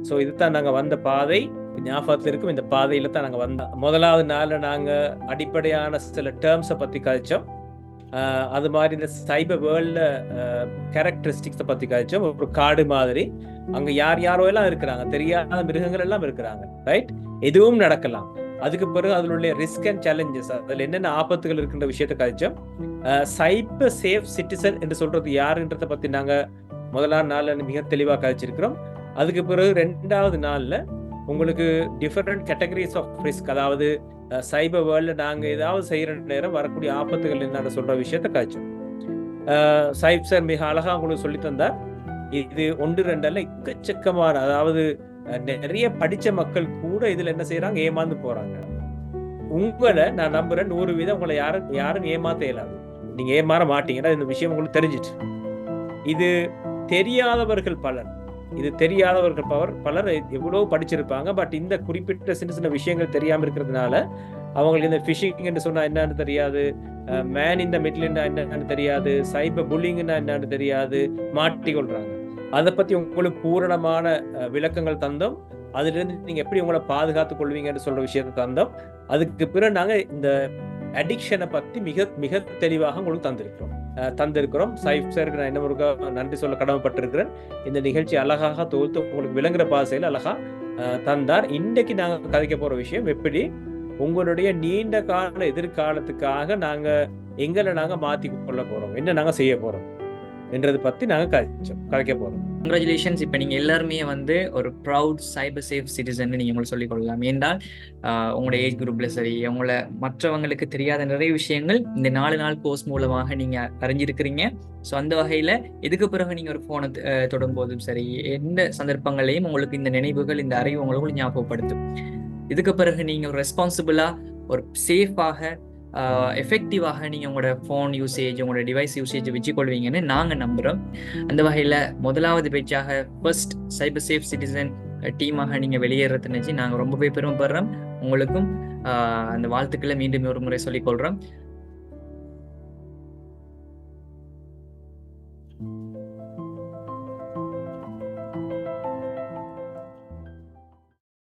So இதுதான் நாங்கள் வந்த பாதை. ஞாபகத்தில் இருக்கும். இந்த பாதையில தான் நாங்கள் வந்தோம். முதலாவது நாளில் நாங்கள் அடிப்படையான சில டேர்ம்ஸை பற்றி கழிச்சோம். அது மாதிரி இந்த சைபர் வேர்ல்டில் கேரக்டரிஸ்டிக்ஸை பற்றி கழிச்சோம். ஒரு காடு மாதிரி அங்கே யார் யாரோ எல்லாம் இருக்கிறாங்க, தெரியாத மிருகங்கள் எல்லாம் இருக்கிறாங்க, ரைட்? எதுவும் நடக்கலாம். அதுக்கு பிறகு அதில் உள்ள ரிஸ்க் அண்ட் சேலஞ்சஸ், அதில் என்னென்ன ஆபத்துகள் இருக்கின்ற விஷயத்தை கழிச்சோம். சைபர் சேஃப் சிட்டிசன் என்று சொல்றது யாருன்றதை பற்றி நாங்கள் முதலாம் நாளில் மிக தெளிவாக கழிச்சிருக்கிறோம். அதுக்கு பிறகு 2வது நாளில் உங்களுக்கு டிஃபரெண்ட் கேட்டகரிஸ் ஆஃப் ரிஸ்க், அதாவது சைபர் வேர்ல்டில் நாங்கள் ஏதாவது செய்கிற நேரம் வரக்கூடிய ஆபத்துகள் என்னன்னு சொல்கிற விஷயத்தை கழிச்சோம். சாஹிப் சார் மிக அழகாக உங்களுக்கு சொல்லி தந்தார். இது 1-2 அல்ல, எக்கச்சக்கமான, அதாவது நிறைய படித்த மக்கள் கூட இதில் என்ன செய்கிறாங்க, ஏமாந்து போகிறாங்க. உங்களை நான் நம்புகிறேன் 100% உங்களை யாரும் ஏமாத்த இயலாது. நீங்கள் ஏமாற மாட்டீங்கன்னா இந்த விஷயம் உங்களுக்கு தெரிஞ்சிட்டு. இது தெரியாதவர்கள் பலர் எவ்வளவு படிச்சிருப்பாங்க. பட் இந்த குறிப்பிட்ட சின்ன சின்ன விஷயங்கள் தெரியாம இருக்கிறதுனால அவங்களுக்கு இந்த ஃபிஷிங் என்று சொன்னா என்னன்னு தெரியாது, மேன் இந்த மிடில் என்னன்னு தெரியாது, சைபர் புல்லிங்னா என்னன்னு தெரியாது, மாட்டிக்கொள்றாங்க. அதை பத்தி உங்களுக்கு பூரணமான விளக்கங்கள் தந்தோம். அதுல இருந்து நீங்க எப்படி உங்களை பாதுகாத்துக் கொள்வீங்கன்னு சொல்ற விஷயத்தை தந்தோம். அதுக்கு பிறகு நாங்க இந்த அடிக்ஷனை பத்தி மிக மிக தெளிவாக உங்களுக்கு தந்திருக்கிறோம். சாஹிப் சாருக்கு நான் என்ன ஒரு நன்றி சொல்ல கடமைப்பட்டிருக்கிறேன். இந்த நிகழ்ச்சி அழகாக தொகுத்து உங்களுக்கு விளங்குற பாசையில் அழகா தந்தார். இன்றைக்கு நாங்க கதைக்க போற விஷயம், எப்படி உங்களுடைய நீண்ட கால எதிர்காலத்துக்காக எங்களை நாங்க மாத்தி கொள்ள போறோம், என்ன நாங்க செய்ய போறோம் என்றதை பத்தி நாங்க கதைக்க போறோம். கங்க்ராச்சுலேஷன்ஸ். இப்போ நீங்கள் எல்லாருமே ஒரு ப்ரவுட் சைபர் சேஃப் சிட்டிசன் நீங்கள் உங்களை சொல்லிக் கொள்ளலாம். ஏன்னால் உங்களோட ஏஜ் குரூப்பில் சரி, உங்களை மற்றவங்களுக்கு தெரியாத நிறைய விஷயங்கள் இந்த 4 நாள் கோர்ஸ் மூலமாக நீங்கள் அறிஞ்சிருக்கிறீங்க. ஸோ அந்த வகையில் இதுக்கு பிறகு நீங்கள் ஒரு ஃபோனை தொடும்போதும் சரி, எந்த சந்தர்ப்பங்களையும் உங்களுக்கு இந்த நினைவுகள், இந்த அறிவு உங்களுக்கு ஞாபகப்படுத்தும். இதுக்கு பிறகு நீங்கள் ஒரு ரெஸ்பான்சிபிளாக, ஒரு சேஃபாக, எஃபெக்டிவாக நீங்கள் உங்களோட ஃபோன் யூசேஜ், உங்களோட டிவைஸ் யூசேஜ் வச்சுக்கொள்வீங்கன்னு நாங்கள் நம்புகிறோம். அந்த வகையில் முதலாவது பேச்சாக ஃபர்ஸ்ட் சைபர் சேஃப் சிட்டிசன் டீமாக நீங்கள் வெளியேறது நினச்சி நாங்கள் ரொம்பவே பெருமைப்படுறோம். உங்களுக்கும் அந்த வாழ்த்துக்களை மீண்டும் ஒரு முறை சொல்லிக்கொள்கிறோம்.